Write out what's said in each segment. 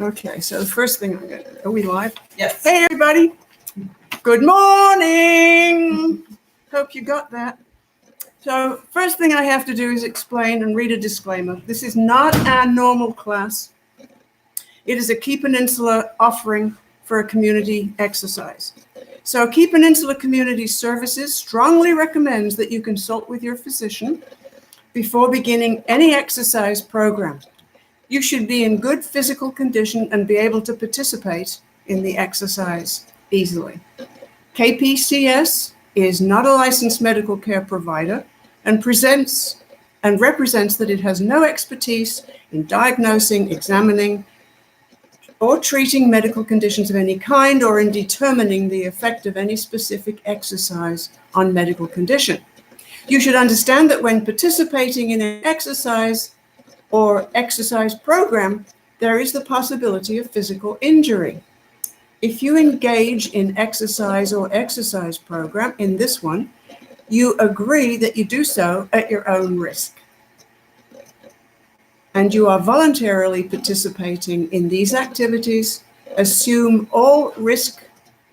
Okay, so the first thing I'm going to, are we live? Yes. Hey, everybody. Good morning. Hope you got that. So first thing I have to do is explain and read a disclaimer. This is not our normal class. It is a Key Peninsula offering for a community exercise. So Key Peninsula Community Services strongly recommends that you consult with your physician before beginning any exercise program. You should be in good physical condition and be able to participate in the exercise easily. KPCS is not a licensed medical care provider and represents that it has no expertise in diagnosing, examining, or treating medical conditions of any kind, or in determining the effect of any specific exercise on medical condition. You should understand that when participating in an exercise or exercise program, there is the possibility of physical injury. If you engage in exercise or exercise program, in this one, you agree that you do so at your own risk. And you are voluntarily participating in these activities, assume all risk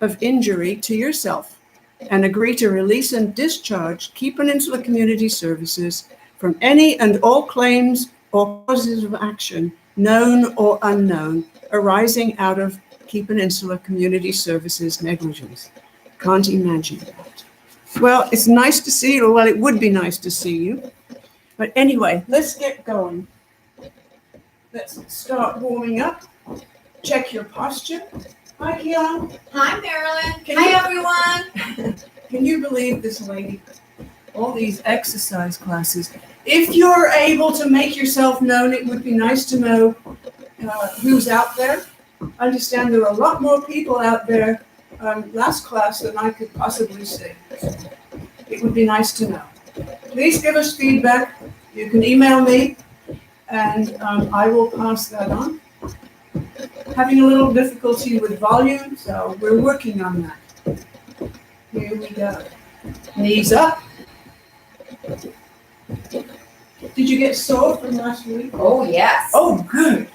of injury to yourself, and agree to release and discharge Key Peninsula Community Services from any and all claims or causes of action, known or unknown, arising out of Key Peninsula Community Services negligence. Can't imagine that. Well, it's nice to see you. Well, it would be nice to see you. But anyway, let's get going. Let's start warming up. Check your posture. Hi, Keon. Hi, Marilyn. Hi, everyone. Can you believe this lady? All these exercise classes. If you're able to make yourself known, it would be nice to know who's out there. I understand there are a lot more people out there last class than I could possibly see. It would be nice to know. Please give us feedback. You can email me, and I will pass that on. Having a little difficulty with volume, so we're working on that. Here we go. Knees up. Did you get sore from last week? Oh, yes. Oh, good.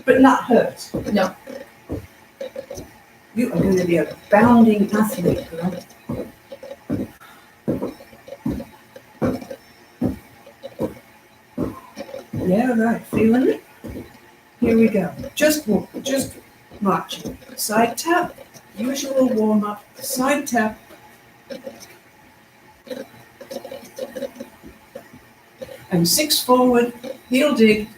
But not hurt. No. You are going to be a bounding athlete, girl. Yeah, right. Feeling it? Here we go. Just walk, just march. Side tap, usual warm up. Side tap. And 6 forward, heel dig.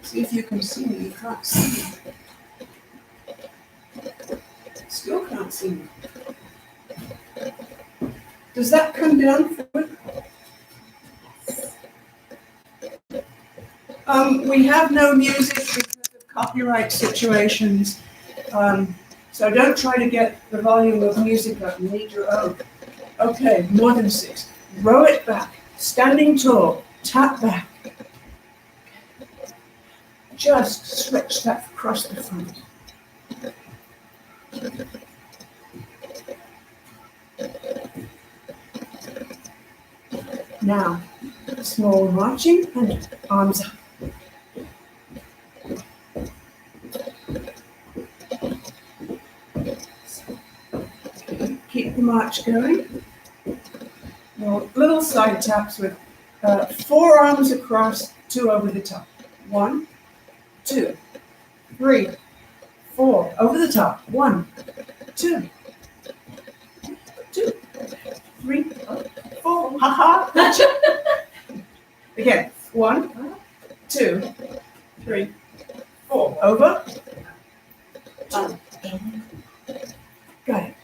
See if you can see me. You can't see me. Still can't see me. Does that come down forward? We have no music because of copyright situations. So don't try to get the volume of music up. You need your own. Okay, more than 6. Row it back. Standing tall. Tap back. Just stretch that across the front. Now, small marching and arms up. Keep the march going. Now, little side taps with 4 arms across, 2 over the top. 1, 2, 3, 4. Over the top. 1, 2, 2, 3, 4. Ha ha. Again. 1, 2, 3, 4. Over. 2. Got it.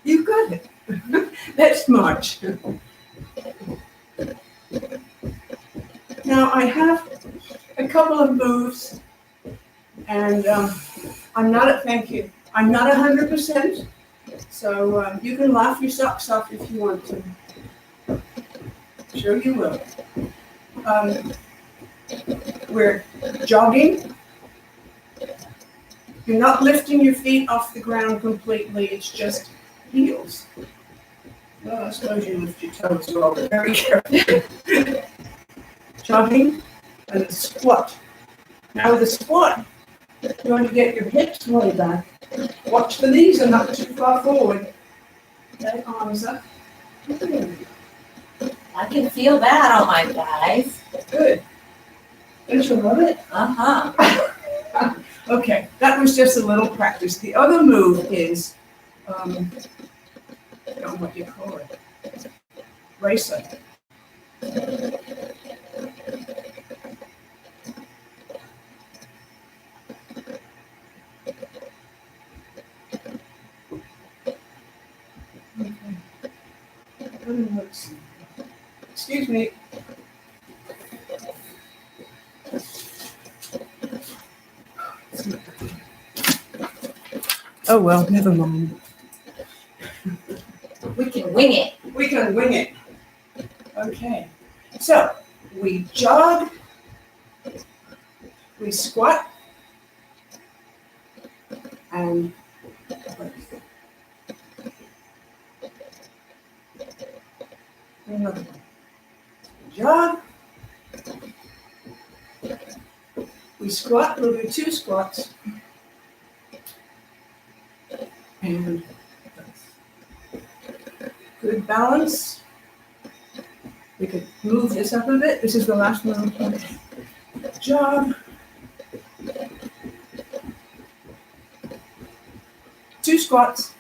You got it. Let's march. Now I have a couple of moves, and I'm not at, thank you. I'm not 100%, so you can laugh your socks off if you want to. Sure you will. We're jogging, You're not lifting your feet off the ground completely, it's just heels. Well, I suppose you lift your toes as well, but very careful. Jogging and squat. Now with the squat, you want to get your hips way back. Watch the knees are not too far forward. Okay, arms up. I can feel that on my thighs. Good. Don't you love it? Uh-huh. Okay, that was just a little practice. The other move is, I don't know what you call it, racer. Okay. Excuse me. Oh well, never mind. We can wing it. We can wing it. Okay. So we jog, we squat, and another one. Jog. We squat, we'll do 2 squats. And good balance. We could move this up a bit. This is the last one. Jog. 2 squats.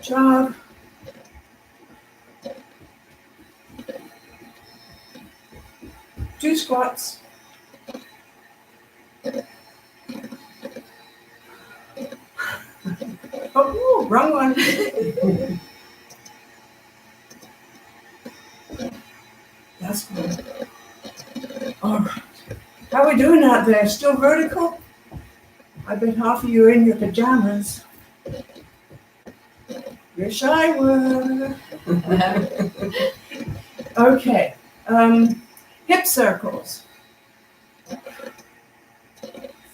Jog. Two squats. Oh, wrong one. That's good. All right. How are we doing out there? Still vertical? I bet half of you are in your pajamas. Wish I were. Okay. Hip circles.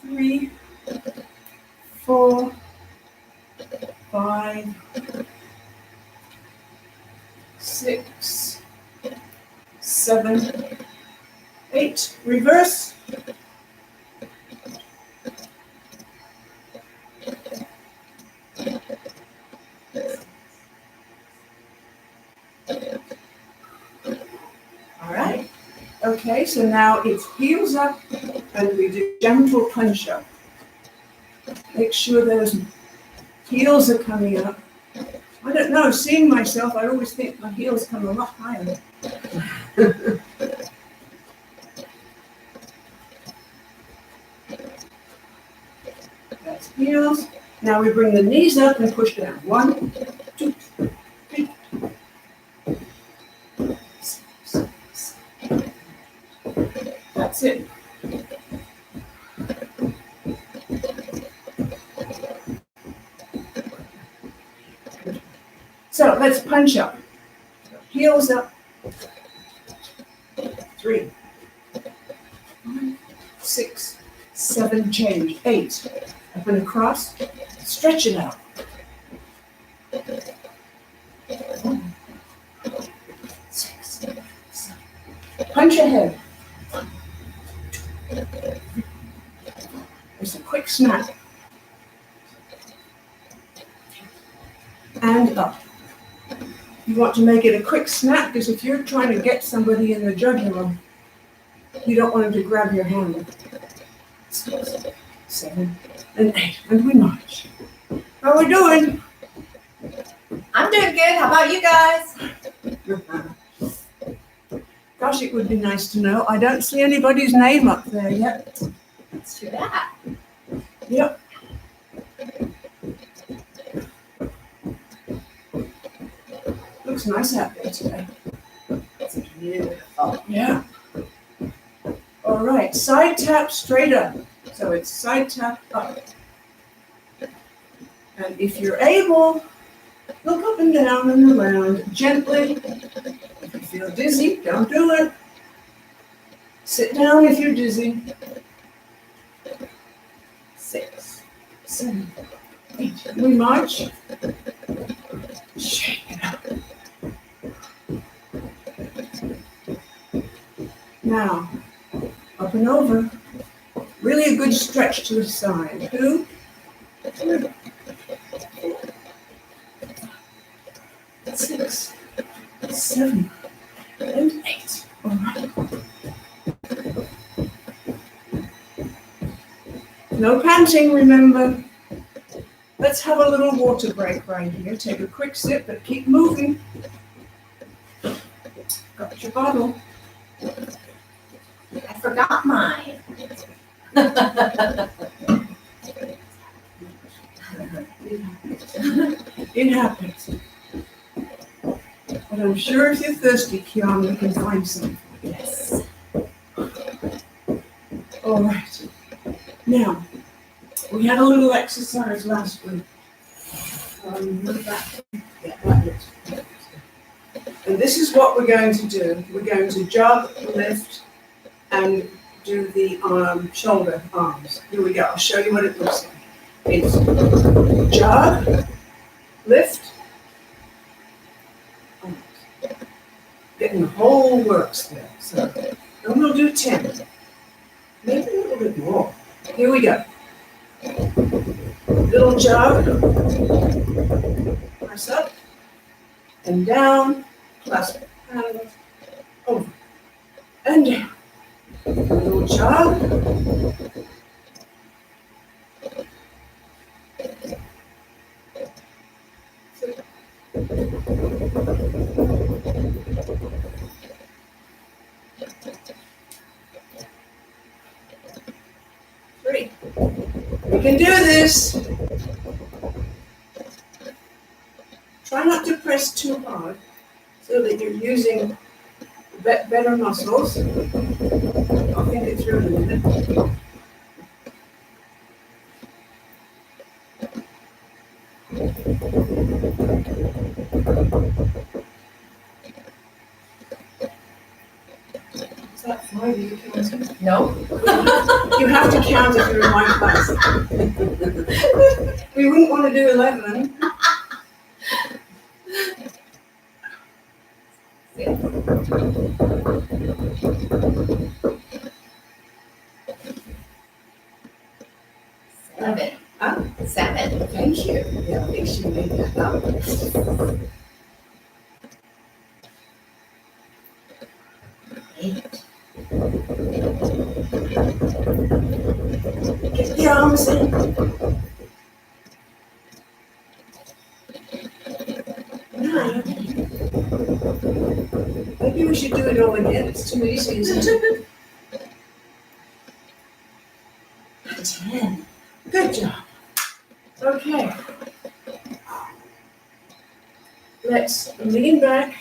3, 4, 5, 6, 7, 8. Reverse. All right. Okay, so now it's heels up and we do gentle punch up. Make sure those heels are coming up. I don't know, seeing myself, I always think my heels come a lot higher. That's heels. Now we bring the knees up and push down. 1, 2, 3. That's it. So let's punch up. Heels up. 3, 5, 6, 7, change. 8. Up and across. Stretch it out. 1, 6, 7. Punch ahead. There's a quick snap. And up. You want to make it a quick snap because if you're trying to get somebody in the jugular, you don't want them to grab your hand. 6, 7, and 8. And we march. How are we doing? I'm doing good. How about you guys? Gosh, it would be nice to know. I don't see anybody's name up there yet. Let's do that. Yep. Looks nice out there today. It's beautiful. Yeah. All right, side tap straight up. So it's side tap up. And if you're able, Look up and down and around gently. If you feel dizzy, don't do it. Sit down if you're dizzy. 6, 7, 8. We march. Shake it up. Now, up and over. Really a good stretch to the side. 2, 3, 6, 7, and 8. All right. No panting, remember. Let's have a little water break right here. Take a quick sip, but keep moving. Got your bottle. I forgot mine. It happens. But I'm sure if you're thirsty, Kiana can find some. Yes. All right. Now, we had a little exercise last week. And this is what we're going to do. We're going to jog, lift, and do the shoulder arms. Here we go. I'll show you what it looks like. It's jog, lift, arms. Getting the whole works there. So then we'll do 10. Maybe a little bit more. Here we go. Little jog. Press up and down. Clasp hands. Over and down. Little jog. Three. We can do this. Try not to press too hard so that you're using better muscles. I'll think it through in a minute. Is that 5? You counting? No. You have to count if you're in my class. We wouldn't want to do 11. Seven. Huh? 7. Thank you. Yeah, I think she made that up. 8. Get the arms in. 9. Maybe we should do it all again. It's too easy, isn't it? 10. Good job. Okay. Let's lean back.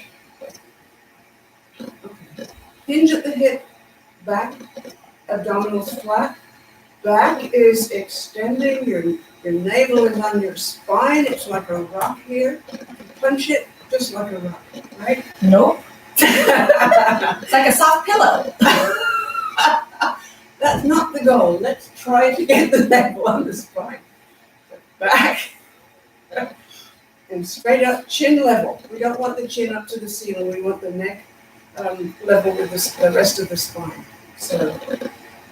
Okay. Hinge at the hip. Back. Abdominals flat. Back is extending. Your navel is on your spine. It's like a rock here. Punch it just like a rock, right? Nope. It's like a soft pillow. That's not the goal. Let's try to get the navel on the spine. Back and straight up, chin level. We don't want the chin up to the ceiling. We want the neck level with the rest of the spine. So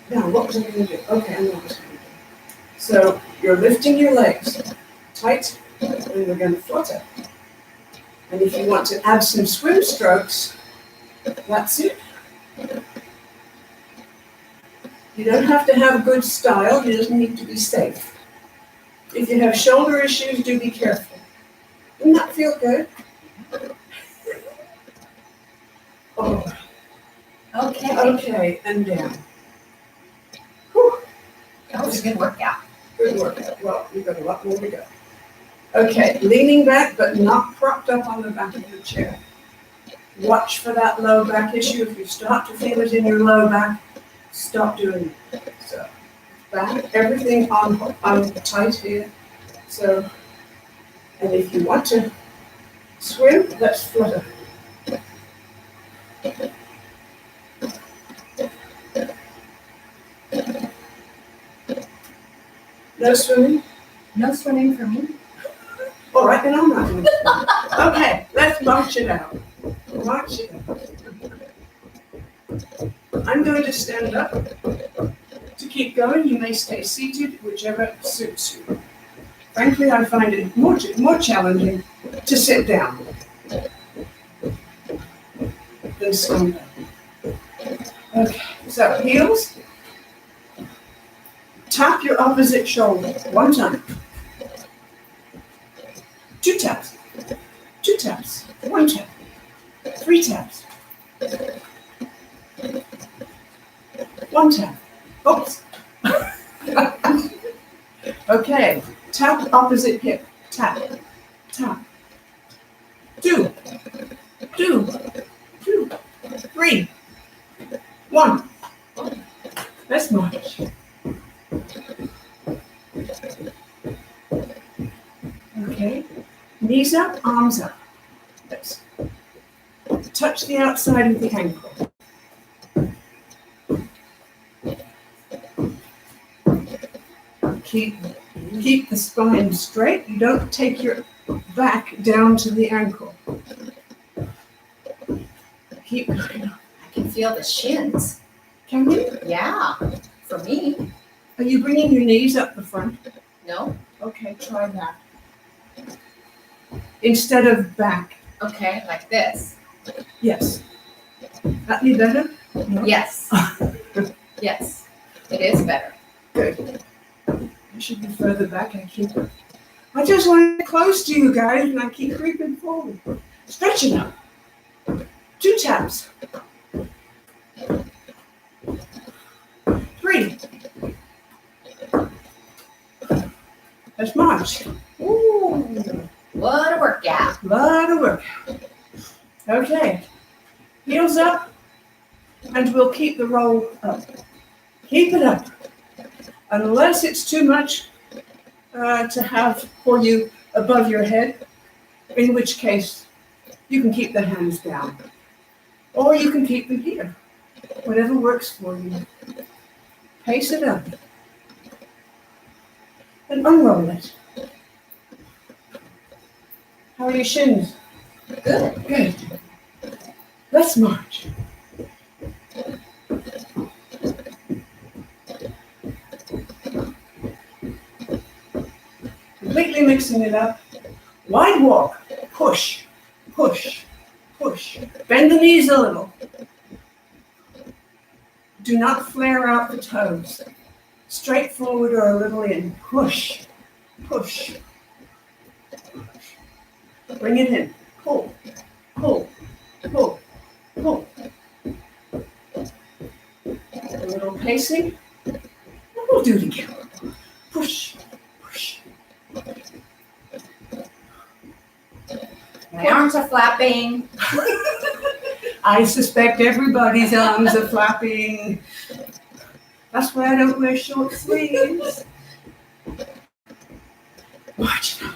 now, what was I going to do? Okay, I know what I was going to do. So you're lifting your legs tight, and we're going to flutter. And if you want to add some swim strokes, that's it. You don't have to have good style. You just need to be safe. If you have shoulder issues, do be careful. Doesn't that feel good? Oh. Okay. Okay, and down. Whew. That was a good workout. Good workout. Well, we've got a lot more to go. Okay, leaning back, but not propped up on the back of your chair. Watch for that low back issue. If you start to feel it in your low back, stop doing it. So, back, everything on tight here. So, and if you want to Swim, let's flutter. No swimming? No swimming for me. All right, then I'm not doing it. Okay, let's march it out. March it out. I'm going to stand up. To keep going, you may stay seated, whichever suits you. Frankly, I find it more challenging to sit down than stand up. Okay, so heels. Tap your opposite shoulder one time. 2 taps. 2 taps. 1 tap. 3 taps. 1 tap. Oops. Okay. Tap opposite hip. Tap. Tap. 2. 2. 2. 3. 1. Let's march. Okay. Knees up, arms up. Let's touch the outside of the ankle. Keep the spine straight. You don't take your back down to the ankle. Keep going up. I can feel the shins. Can you? Yeah, for me. Are you bringing your knees up the front? No? Okay, try that. Instead of back. Okay, like this. Yes. That be better? No? Yes. Yes, it is better. Good. I should be further back. I just want to get close to you guys, and I keep creeping forward. Stretch it up. 2 taps. 3. Let's march. Ooh, what a workout. Lot of work. Okay. Heels up, and we'll keep the roll up. Keep it up. Unless it's too much to have for you above your head, in which case you can keep the hands down. Or you can keep them here. Whatever works for you. Pace it up. And unroll it. How are your shins? Good. Good. Let's march. Completely mixing it up. Wide walk. Push, push, push. Bend the knees a little. Do not flare out the toes. Straight forward or a little in. Push, push, push. Bring it in. Pull, pull, pull, pull. A little pacing. We'll do it again. Push, push. My arms are flapping. I suspect everybody's arms are flapping. That's why I don't wear short sleeves. Watch it.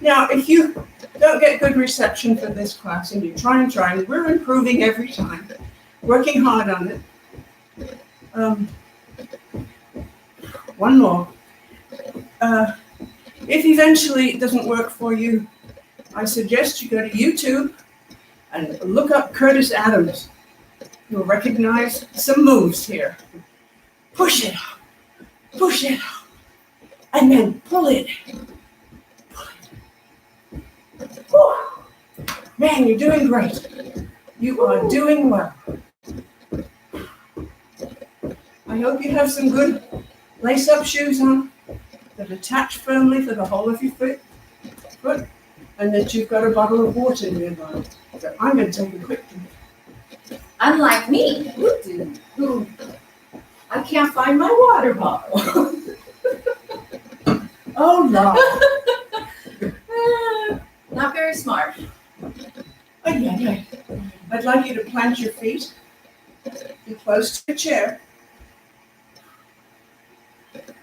Now, if you don't get good reception for this class and you're trying, we're improving every time. Working hard on it. One more. If eventually it doesn't work for you, I suggest you go to YouTube and look up Curtis Adams. You'll recognize some moves here. Push it out, push it out, and then pull it. Pull it. Whew. Man, you're doing great. You are doing well. I hope you have some good lace-up shoes on that attach firmly to the whole of your foot, and that you've got a bottle of water nearby. So I'm going to take a quick drink. Unlike me, who I can't find my water bottle. Oh, Lord. Not very smart. Oh, yeah. I'd like you to plant your feet. Be close to the chair.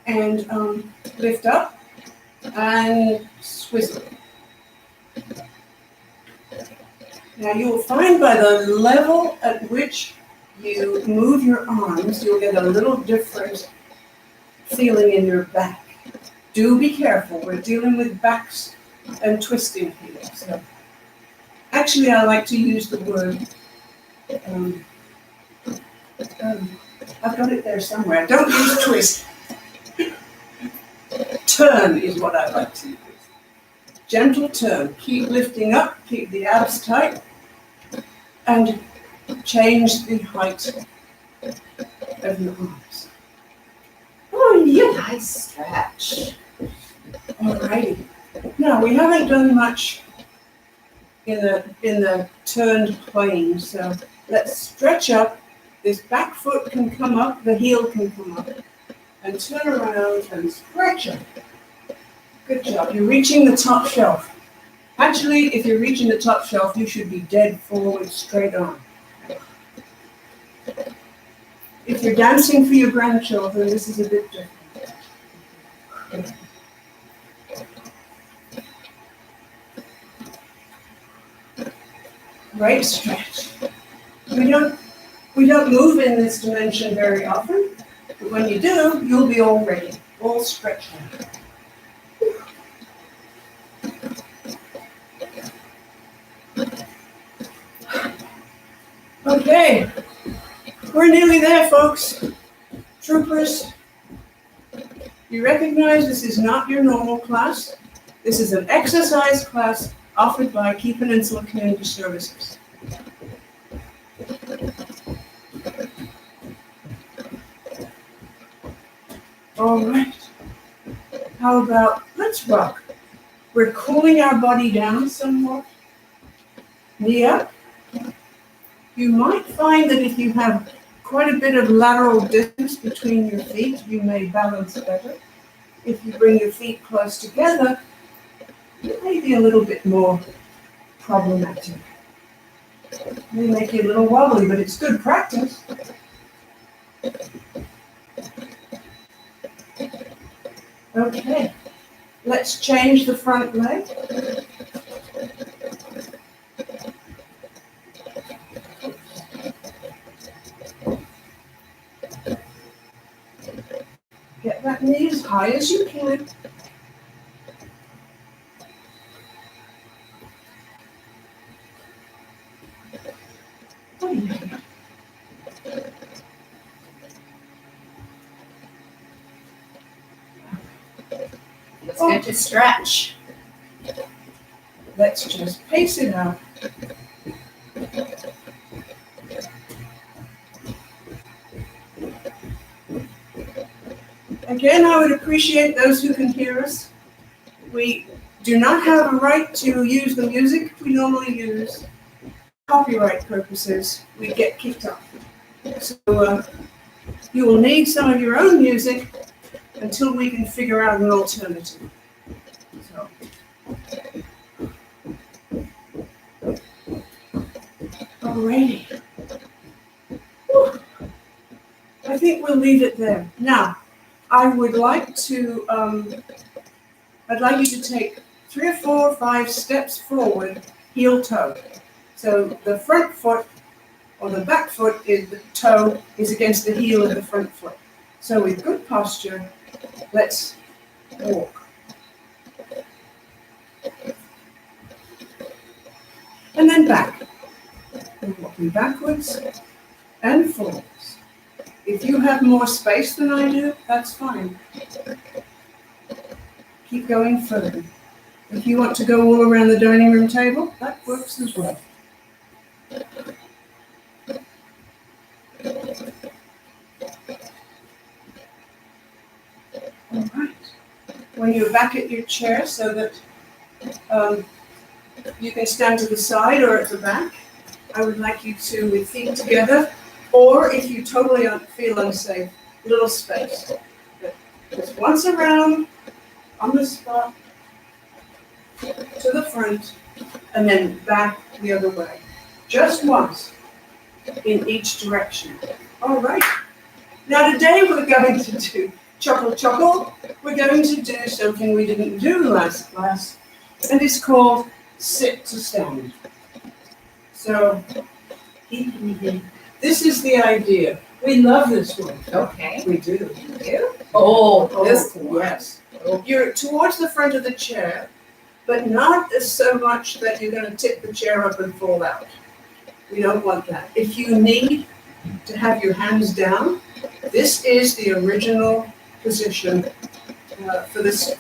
and lift up and swizzle. Now you will find by the level at which you move your arms, you'll get a little different feeling in your back. Do be careful, we're dealing with backs and twisting here. So actually I like to use the word, I've got it there somewhere, don't use twist. Turn is what I like to use. Gentle turn, keep lifting up, keep the abs tight, and change the height of your arms. Oh, yeah. Nice stretch. Alrighty. Now we haven't done much in the turned plane, so let's stretch up. This back foot can come up, the heel can come up, and turn around and stretch up. Good job. You're reaching the top shelf. Actually, if you're reaching the top shelf, you should be dead forward, straight on. If you're dancing for your grandchildren, this is a bit different. Great stretch. We don't move in this dimension very often, but when you do, you'll be all ready, all stretched out. Okay, we're nearly there, folks. Troopers, you recognize this is not your normal class. This is an exercise class offered by Key Peninsula Community Services. All right. How about, let's rock. We're cooling our body down somewhat. Knee up. You might find that if you have quite a bit of lateral distance between your feet, you may balance better. If you bring your feet close together, it may be a little bit more problematic. It may make you a little wobbly, but it's good practice. Okay, let's change the front leg. Get that knee as high as you can. Let's get to stretch. Let's just pace it out. Again, I would appreciate those who can hear us. We do not have a right to use the music we normally use. Copyright purposes, we get kicked off. So you will need some of your own music until we can figure out an alternative. So. Alrighty. Whew. I think we'll leave it there. Now, I would like to, I'd like you to take 3 or 4 or 5 steps forward, heel toe. So the front foot or the back foot is the toe is against the heel of the front foot. So with good posture, let's walk. And then back. We're walking backwards and forwards. If you have more space than I do, that's fine. Keep going further. If you want to go all around the dining room table, that works as well. All right. When you're back at your chair so that you can stand to the side or at the back, I would like you to, with feet together, or if you totally feel unsafe, little space. Just once around, on the spot, to the front, and then back the other way. Just once in each direction. All right. Now today we're going to do chuckle, chuckle. We're going to do something we didn't do last class, and it's called sit to stand. So, this is the idea. We love this one. Okay. We do. You? Oh, this Oh, one. yes. You're towards the front of the chair, but not so much that you're going to tip the chair up and fall out. We don't want that. If you need to have your hands down, this is the original position for this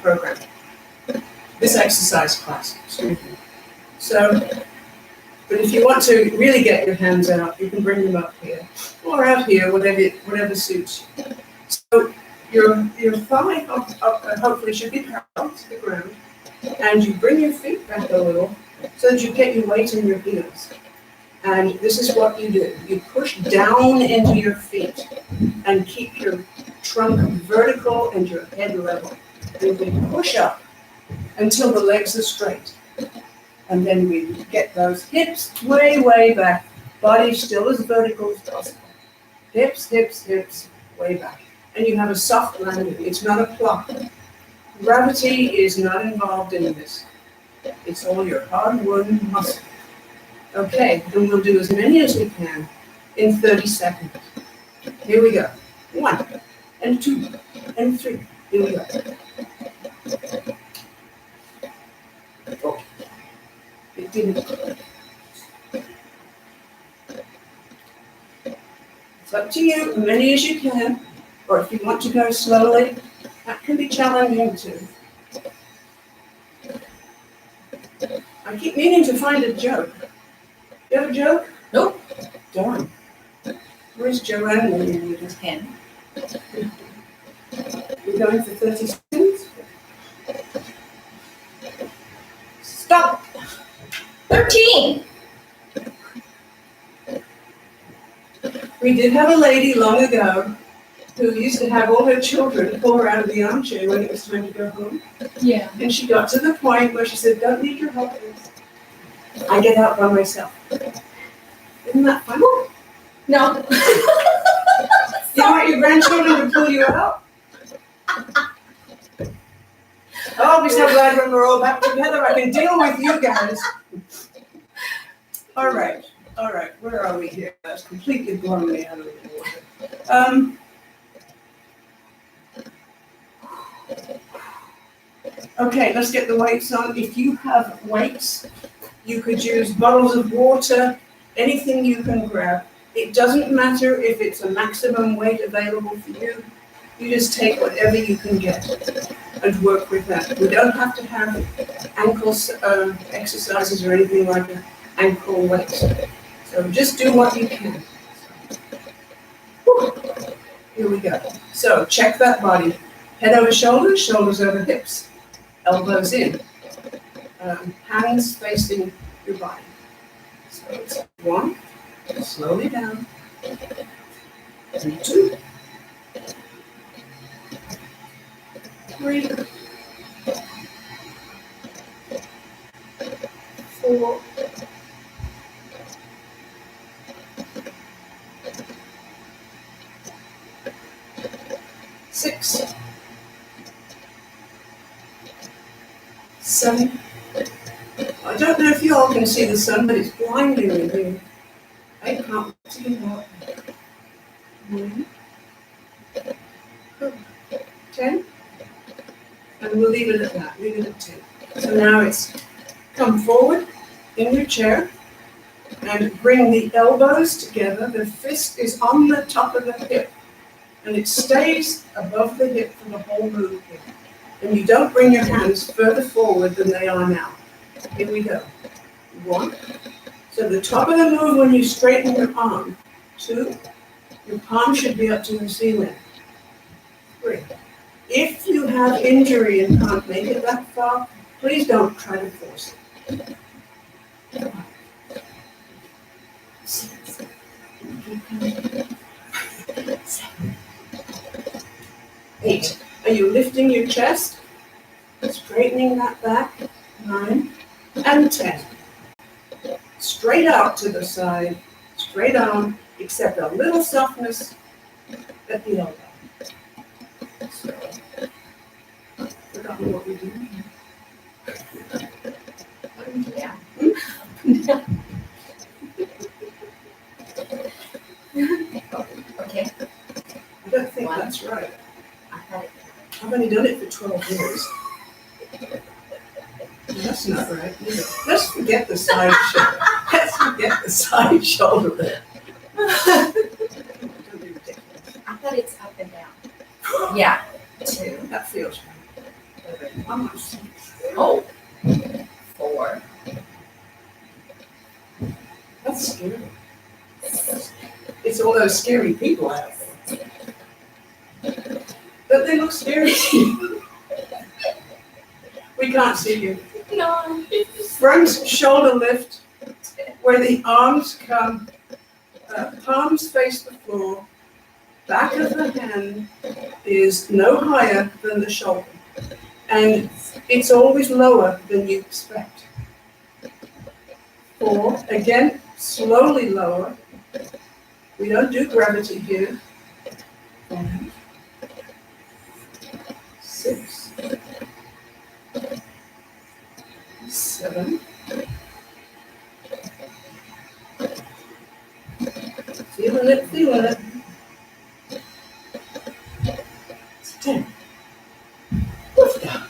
program, this exercise class. Excuse me. So, but if you want to really get your hands out, you can bring them up here or out here, whatever suits you. So your thigh hopefully should be parallel to the ground, and you bring your feet back a little so that you get your weight in your heels. And this is what you do. You push down into your feet and keep your trunk vertical and your head level. And we push up until the legs are straight. And then we get those hips way, way back. Body still as vertical as possible. Hips, hips, hips, way back. And you have a soft landing. It's not a plop. Gravity is not involved in this. It's all your hard-won muscle. Okay, then we'll do as many as we can in 30 seconds. Here we go. 1, and 2, and 3. Here we go. Oh, it didn't. It's up to you, as many as you can, or if you want to go slowly, that can be challenging too. I keep meaning to find a joke. You have a joke? Nope. Darn. Where's Joanne when you need her? 10. We're going for 30 seconds. Stop. 13. We did have a lady long ago who used to have all her children pull her out of the armchair when it was time to go home. Yeah. And she got to the point where she said, "Don't need your help, please. I get out by myself." Isn't that fun? No. You want your grandchildren to pull you out? Oh, I'll be so glad when we're all back together. I can deal with you guys. All right. Where are we here? That's completely blown me out of the water. Okay, let's get the weights on. If you have weights, you could use bottles of water, anything you can grab. It doesn't matter if it's a maximum weight available for you. You just take whatever you can get and work with that. We don't have to have ankle exercises or anything like that, ankle weights. So just do what you can. Whew. Here we go. So check that body. Head over shoulders, shoulders over hips, elbows in, hands facing your body. So it's 1, slowly down, and 2, 3, 4, 6, 7. I don't know if you all can see the sun, but it's blinding me here. I can't see that. 9, 10, and we'll leave it at that. Leave it at 10. So now it's come forward in your chair and bring the elbows together. The fist is on the top of the hip, and it stays above the hip for the whole move here. And you don't bring your hands further forward than they are now. Here we go. 1. So the top of the move when you straighten your arm. 2. Your palm should be up to the ceiling. 3. If you have injury and can't make it that far, please don't try to force it. 5, 6, 7, 8. Are you lifting your chest? Straightening that back? 9 and 10. Straight out to the side, straight on, except a little softness at the elbow. Yeah. Okay. I don't think that's right. I thought it- I've only done it for 12 years. That's not right either. Let's forget the side shoulder. Let's forget the side shoulder there. Don't be ridiculous. I thought it's up and down. Yeah. 2. That feels right. Almost. Oh. 4. That's scary. It's all those scary people out there. But they look scary to you. We can't see you. No. Front shoulder lift, where the arms come, palms face the floor, back of the hand is no higher than the shoulder. And it's always lower than you expect. 4, again, slowly lower. We don't do gravity here. 5, 6, 7. Feeling it, feeling it. 10. Lift up.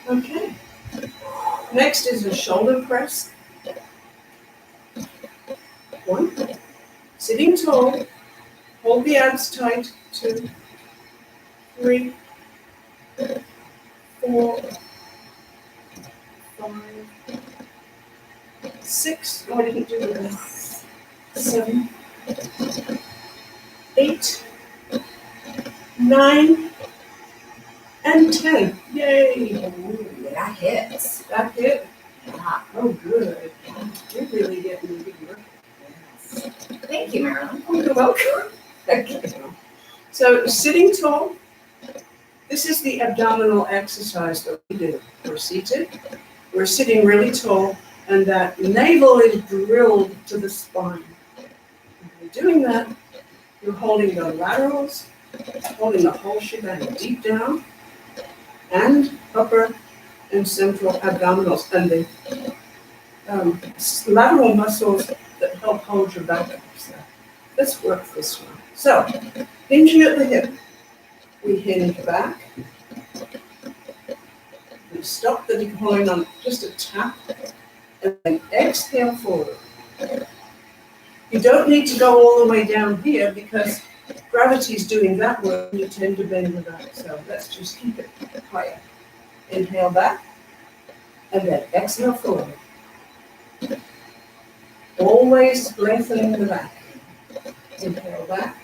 Okay. Next is a shoulder press. 1. Sitting tall. Hold the abs tight. 2, 3, 4, 5, 6. Oh, I didn't do that. 7, 8, 9, and 10. Yay! Ooh, that hits. That hit. Yeah. Oh, good. You're really getting a good work. Yes. Thank you, Marilyn. Oh, you're welcome. Okay. So, sitting tall. This is the abdominal exercise that we do. We're seated. We're sitting really tall, and that navel is drilled to the spine. And you're doing that. You're holding the laterals, holding the whole shebang deep down, and upper and central abdominals, and the lateral muscles that help hold your back up. So let's work this one. So, hinging at the hip, we hinge back. We stop the decline on just a tap, and then exhale forward. You don't need to go all the way down here because gravity's doing that work and you tend to bend your back. So let's just keep it higher. Inhale back, and then exhale forward. Always lengthening the back. Inhale back,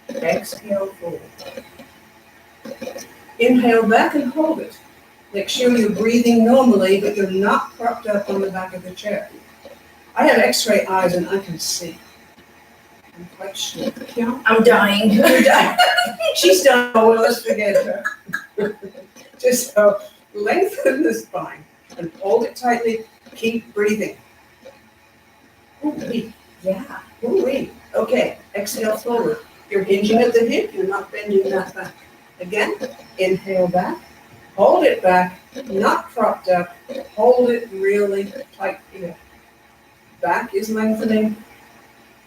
exhale forward. Inhale back and hold it. Make sure you're breathing normally, but you're not propped up on the back of the chair. I have x-ray eyes and I can see. I'm quite sure. Yeah. I'm dying. You're dying. She's done. Oh, well, let's forget her. Just lengthen the spine and hold it tightly. Keep breathing. Ooh-wee. Yeah. Ooh-wee. Okay, exhale forward. You're hinging at the hip. You're not bending that back. Again, inhale back. Hold it back. Not propped up. Hold it really tight here. Back is lengthening.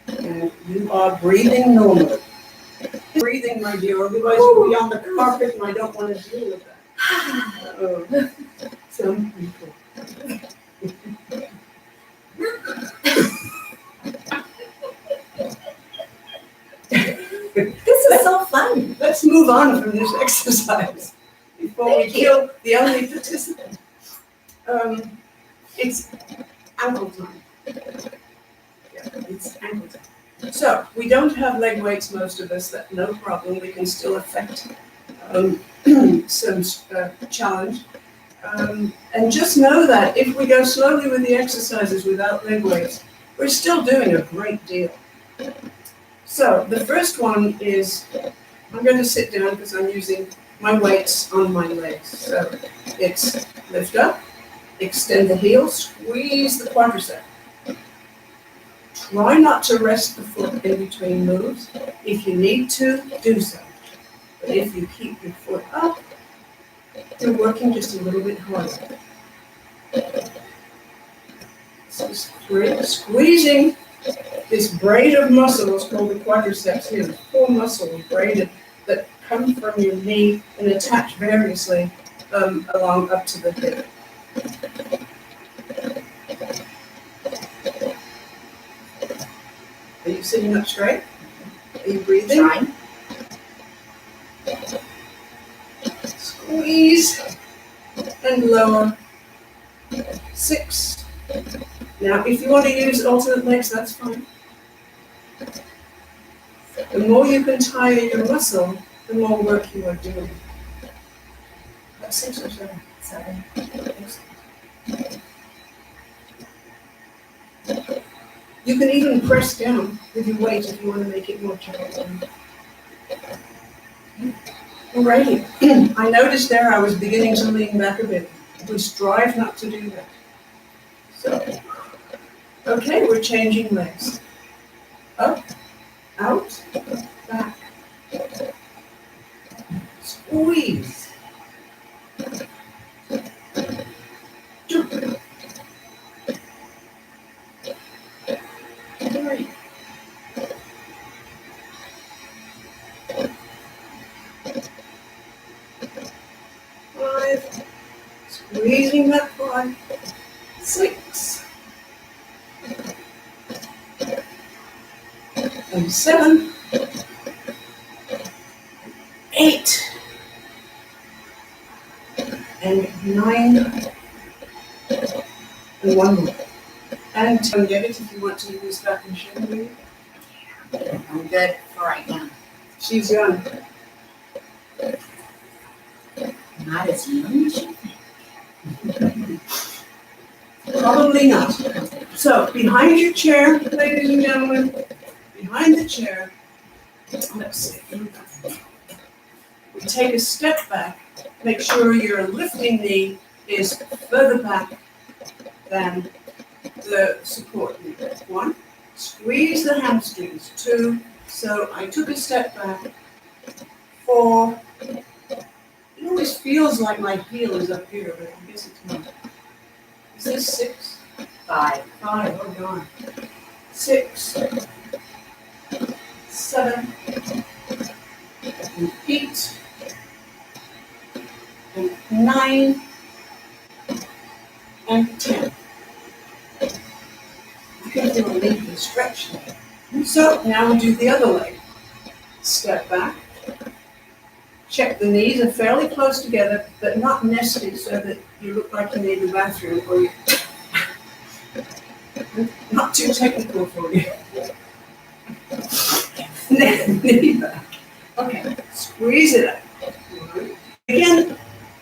And you are breathing normally. Breathing, my dear, otherwise you'll be on the carpet and I don't want to deal with that. Some people. This is so fun. Let's move on from this exercise before we Thank you. kill the only participant. It's ankle time. Yeah, it's ankle time. So we don't have leg weights, most of us. That's no problem. We can still affect some challenge. And just know that if we go slowly with the exercises without leg weights, we're still doing a great deal. So the first one is, I'm going to sit down because I'm using my weights on my legs. So it's lift up, extend the heel, squeeze the quadricep. Try not to rest the foot in between moves. If you need to, do so. But if you keep your foot up, You're working just a little bit harder. So squeezing this braid of muscles called the quadriceps here, the 4 muscles braided that come from your knee and attach variously along up to the hip. Are you sitting up straight? Are you breathing? Trying. Squeeze and lower. 6. Now, if you want to use alternate legs, that's fine. The more you can tire your muscle, the more work you are doing. That's 6 or 7. 7. You can even press down with your weight if you want to make it more challenging. Alrighty. I noticed there I was beginning to lean back a bit. We strive not to do that. So, okay, we're changing legs. Up, out, back. Squeeze. Jump. 3. 5. Squeezing that quad. 6. And 7. 8. And 9. And 1 more. And get it if you want to use that machine. I'm good for right now. She's young. Not as young as you think. Probably not. So, behind your chair, ladies and gentlemen, behind the chair, let's see. We take a step back, make sure your lifting knee is further back than the support knee. 1, squeeze the hamstrings. 2, so I took a step back. 4, it always feels like my heel is up here, but I guess it's not. Is this 6? 5. 5, oh God. 6, 7, and 8, and 9, and 10. You can feel a lengthy stretch there. So now we do the other leg. Step back. Check the knees are fairly close together, but not nested so that you look like you need the bathroom or you. Not too technical for you. Knee back. Okay, squeeze it up. Again,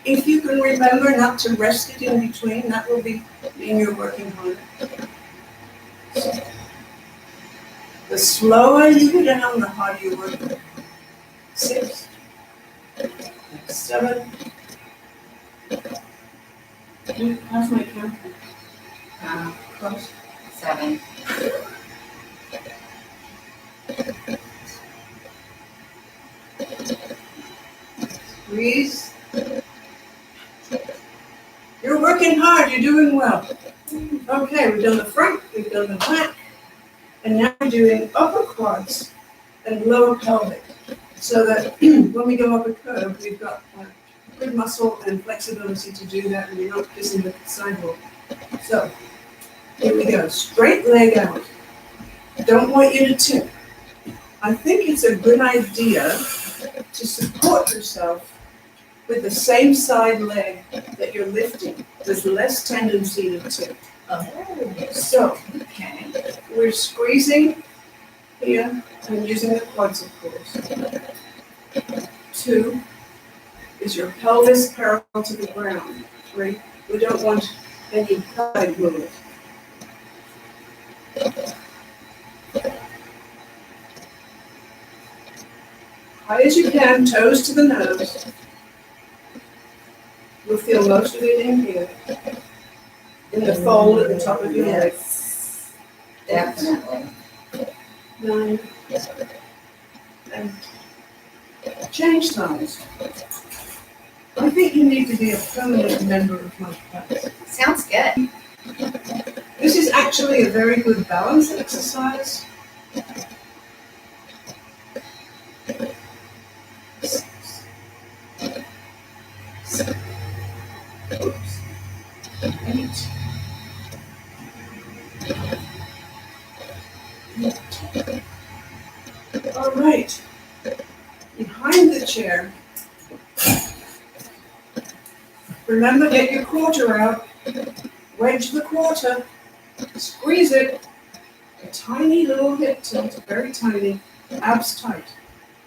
if you can remember not to rest it in between, that will mean you're working harder. The slower you go down, the harder you work. 6, 7. How's my count? Close. 7. Squeeze. You're working hard. You're doing well. Okay, we've done the front. We've done the back. And now we're doing upper quads and lower pelvic. So that when we go up a curve, we've got good muscle and flexibility to do that, and you're not kissing the sidewalk. So, here we go. Straight leg out. Don't want you to tip. I think it's a good idea to support yourself with the same side leg that you're lifting. There's less tendency to tip. So, Okay. we're squeezing here and using the quads, of course. 2 is your pelvis parallel to the ground. 3, we don't want any side movement. High as you can, toes to the nose. You'll feel most of it in here. In the fold at the top of your leg. Definitely. 9, and change sides. I think you need to be a permanent member of my class. Sounds good. This is actually a very good balance exercise. Oops. 8. All right. Behind the chair. Remember, get your quarter out. Wedge the quarter. Squeeze it. A tiny little hip tilt, very tiny. Abs tight.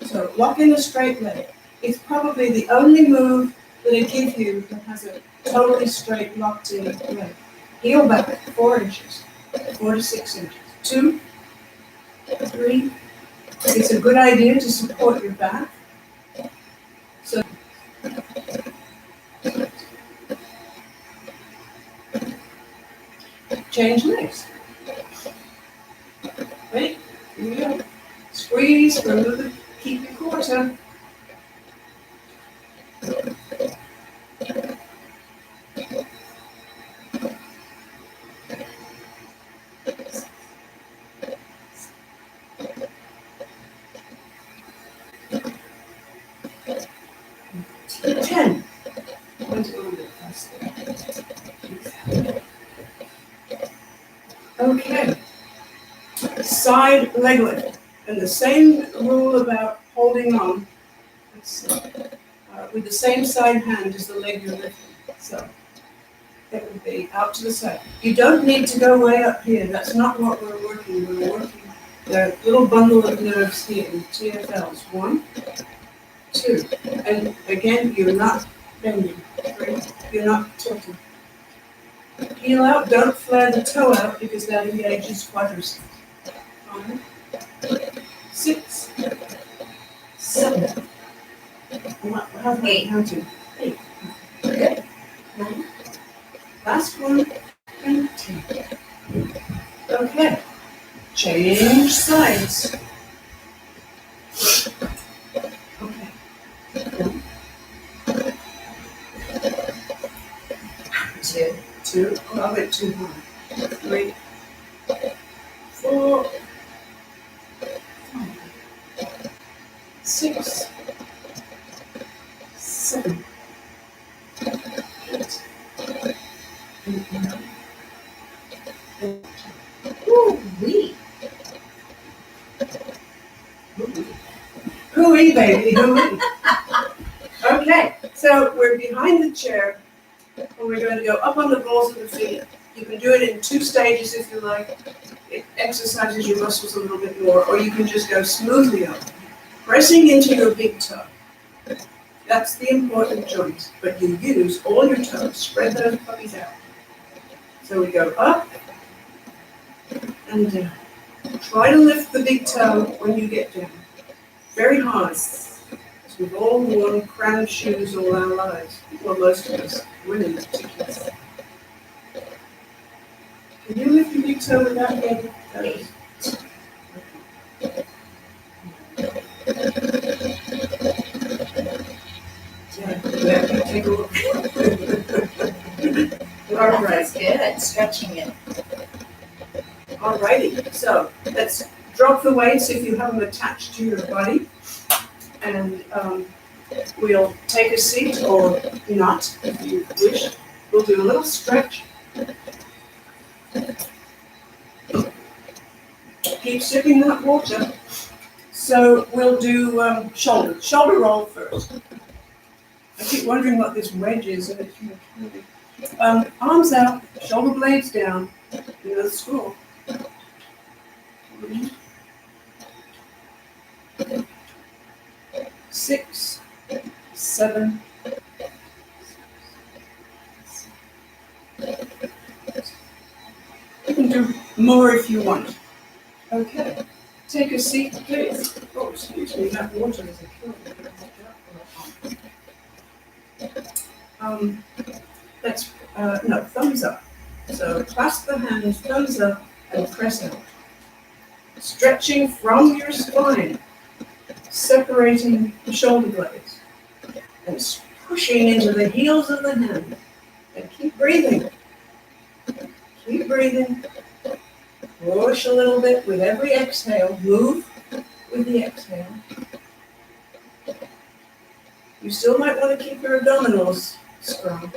So lock in a straight leg. It's probably the only move that I give you that has a totally straight locked in leg. Heel back 4 inches, 4 to 6 inches. 2, 3. It's a good idea to support your back. So change legs. Right? Here we go. Squeeze, remove it, keep your quarter. Ten. Went a little bit faster. Okay. Side leg lift. And the same rule about holding on. Let's see. With the same side hand as the leg you're lifting. So that would be out to the side. You don't need to go way up here. That's not what we're working. We're working the little bundle of nerves here, TFLs. 1, 2. And again, you're not bending. 3. You're not tilting. Heel out. Don't flare the toe out because that engages quadriceps. 5, 6, 7. How many counting? 8. Okay. 9. Last one. And 10. Okay. Change sides. Okay. 1, 2. 2. Oh, I went too high. 3, 4, 5, 6, 7, 8, and 9. Ooh-wee. Hooey, baby, hooey. Okay, so we're behind the chair, and we're going to go up on the balls of the feet. You can do it in 2 stages if you like. It exercises your muscles a little bit more, or you can just go smoothly up, pressing into your big toe. That's the important joint, but you use all your toes. Spread those puppies out. So we go up and down. Try to lift the big toe when you get down. Very hard. Because we've all worn crammed shoes all our lives. Well, most of us, women particularly. Can you lift your big toe without getting toes? Yeah, take a look. All right. That's good. Stretching it. Alrighty, so let's drop the weights if you have them attached to your body, and we'll take a seat or not if you wish. We'll do a little stretch. Keep sipping that water. So we'll do shoulder roll first. I keep wondering what this wedge is. And it's arms out, shoulder blades down. You know the score. 3, 6, 7. You can do more if you want. Okay. Take a seat, please. Oh, excuse me, that water is a killer. Let's, no, thumbs up. So clasp the hands, thumbs up, and press out. Stretching from your spine, separating the shoulder blades. And pushing into the heels of the hand. And keep breathing. Keep breathing. Push a little bit with every exhale. Move with the exhale. You still might want to keep your abdominals strong.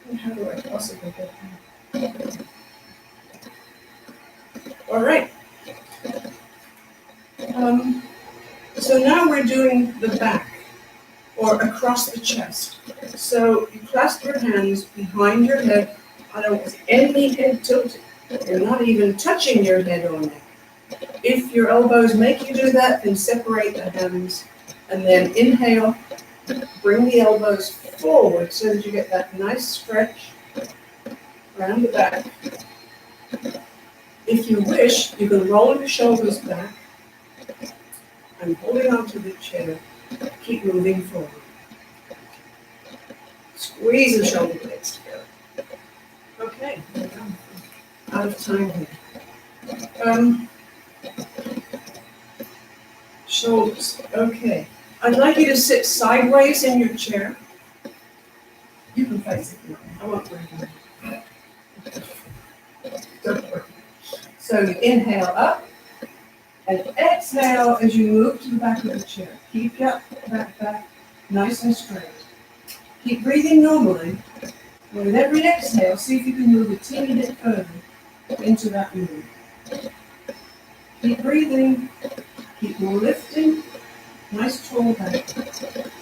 And how do I possibly get there? All right. So now we're doing the back, or across the chest. So you clasp your hands behind your head. I don't want any head tilted. You're not even touching your head or neck. If your elbows make you do that, then separate the hands. And then inhale, bring the elbows forward so that you get that nice stretch around the back. If you wish, you can roll your shoulders back and holding onto the chair, keep moving forward. Squeeze the shoulder blades together. Okay, out of time here. Shoulders, okay. I'd like you to sit sideways in your chair. You can face it now. I won't break it. Don't worry. So you inhale up and exhale as you move to the back of the chair. Keep your back nice and straight. Keep breathing normally. And with every exhale, see if you can move a teeny bit further into that move. Keep breathing. Keep lifting. Nice tall back.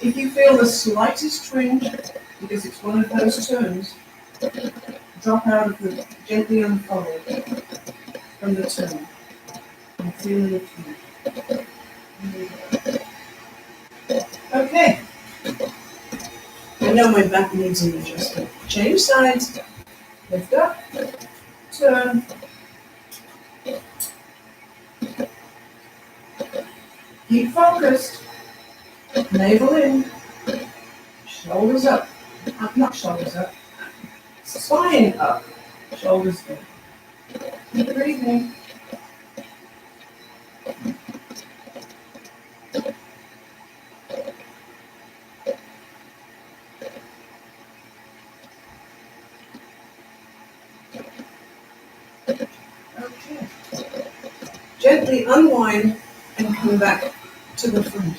If you feel the slightest twinge, because it's one of those turns, drop out of the gently unfold from the turn. I'm feeling the twinge. Okay. I know my back needs an adjustment. Change sides. Lift up. Turn. Keep focused. Navel in. Shoulders up. Not shoulders up. Spine up. Shoulders down. Keep breathing. Okay. Gently unwind and come back to the front.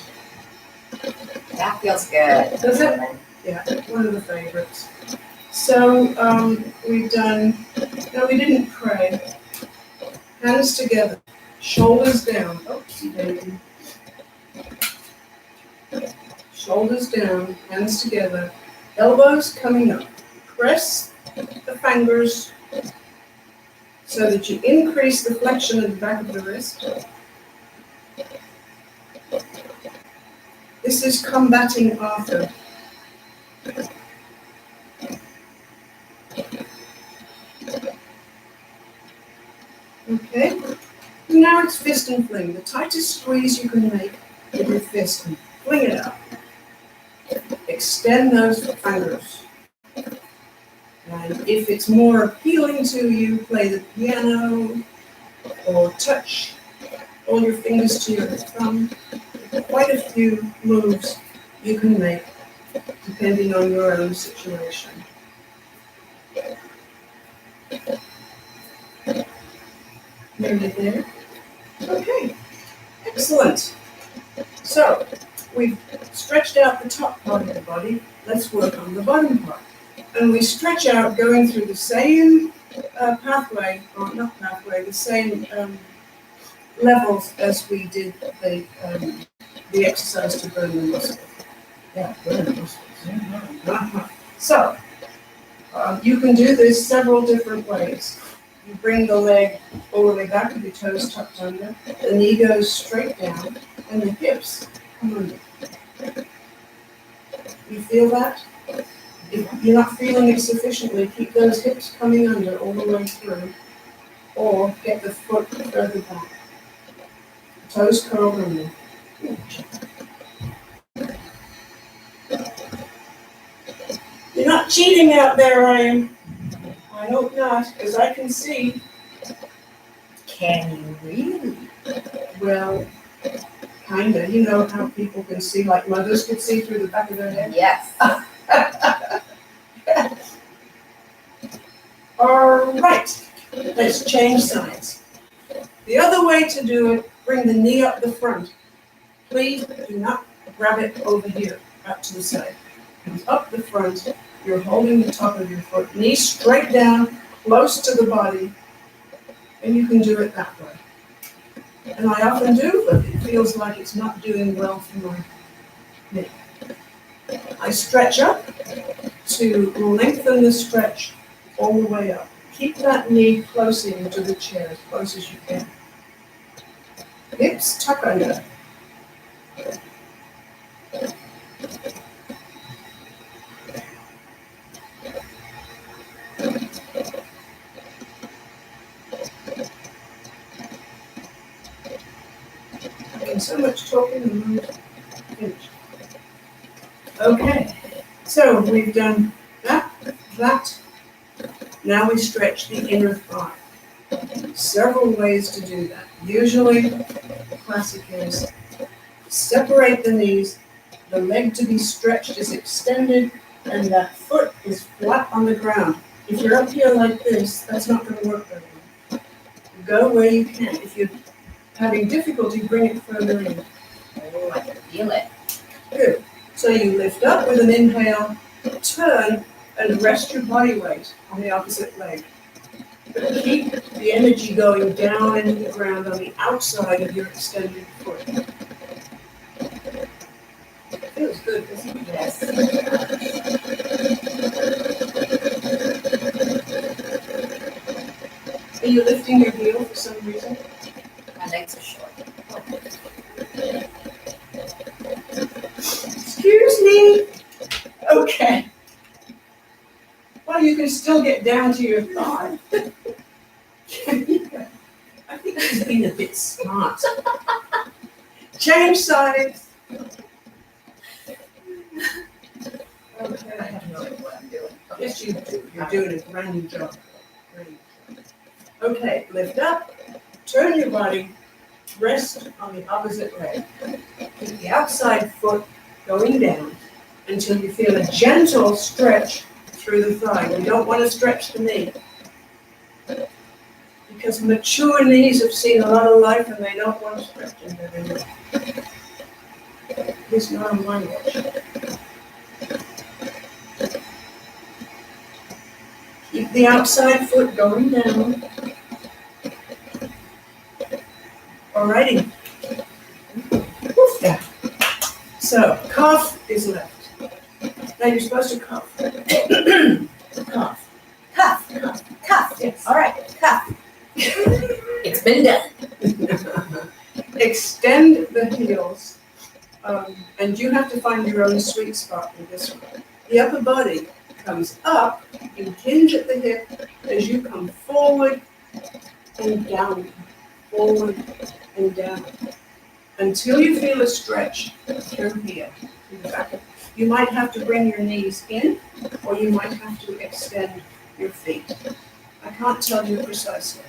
That feels good. Does it? Yeah, one of the favorites. So we've done, no, we didn't pray. Hands together, shoulders down. Oopsie daisy. Shoulders down, hands together, elbows coming up. Press the fingers so that you increase the flexion of the back of the wrist. This is combating Arthur. Okay, now it's fist and fling. The tightest squeeze you can make with your fist and fling it out. Extend those fingers. And if it's more appealing to you, play the piano or touch all your fingers to your thumb. Quite a few moves you can make depending on your own situation. Nearly there. Okay, excellent. So we've stretched out the top part of the body. Let's work on the bottom part. And we stretch out going through the same pathway, or not pathway, the same levels as we did the exercise to burn the muscle. Yeah, burn the muscles. So you can do this several different ways. You bring the leg all the way back with your toes tucked under, the knee goes straight down, and the hips come under. You feel that? If you're not feeling it sufficiently, keep those hips coming under all the way through, or get the foot further back. Toes curled under. You're not cheating out there, Ryan. I hope not, because I can see. Can you really? Well, Kinda. You know how people can see, like mothers can see through the back of their head? Yes. All right, let's change sides. The other way to do it, bring the knee up the front. Please do not grab it over here, up to the side. Comes up the front, you're holding the top of your foot, knee straight down, close to the body, and you can do it that way. And I often do, but it feels like it's not doing well for my knee. I stretch up to lengthen the stretch all the way up. Keep that knee close into the chair, as close as you can. Hips tuck under. Again, so much talking and I'm not finished. Okay, so we've done that. Now we stretch the inner thigh. Several ways to do that. Usually, the classic is separate the knees, the leg to be stretched is extended, and that foot is flat on the ground. If you're up here like this, that's not going to work very well. Go where you can. If you're having difficulty, bring it further in. Oh, I can feel it. Good. So you lift up with an inhale, turn, and rest your body weight on the opposite leg. But keep the energy going down into the ground on the outside of your extended foot. It feels good, doesn't it? Yes. Are you lifting your heel for some reason? My legs are short. Excuse me. Okay. Well, you can still get down to your thigh. I think he's being a bit smart. Change sides. I Okay. have no idea what I'm doing. Yes, you do. You're doing a grand job. Great. Okay, lift up, turn your body, rest on the opposite leg. Keep the outside foot going down until you feel a gentle stretch through the thigh. We don't want to stretch the knee, because mature knees have seen a lot of life and they don't want to stretch it anymore. It's not on my watch. Keep the outside foot going down. Alrighty. Woof there. So, cuff is left. Now you're supposed to cuff. Cuff. Cuff. Cuff. Cuff. Yes. All right. Cuff. It's been done. Extend the heels. And you have to find your own sweet spot in this one. The upper body comes up, you hinge at the hip as you come forward and down, forward and down, until you feel a stretch through here. You might have to bring your knees in, or you might have to extend your feet. I can't tell you precisely.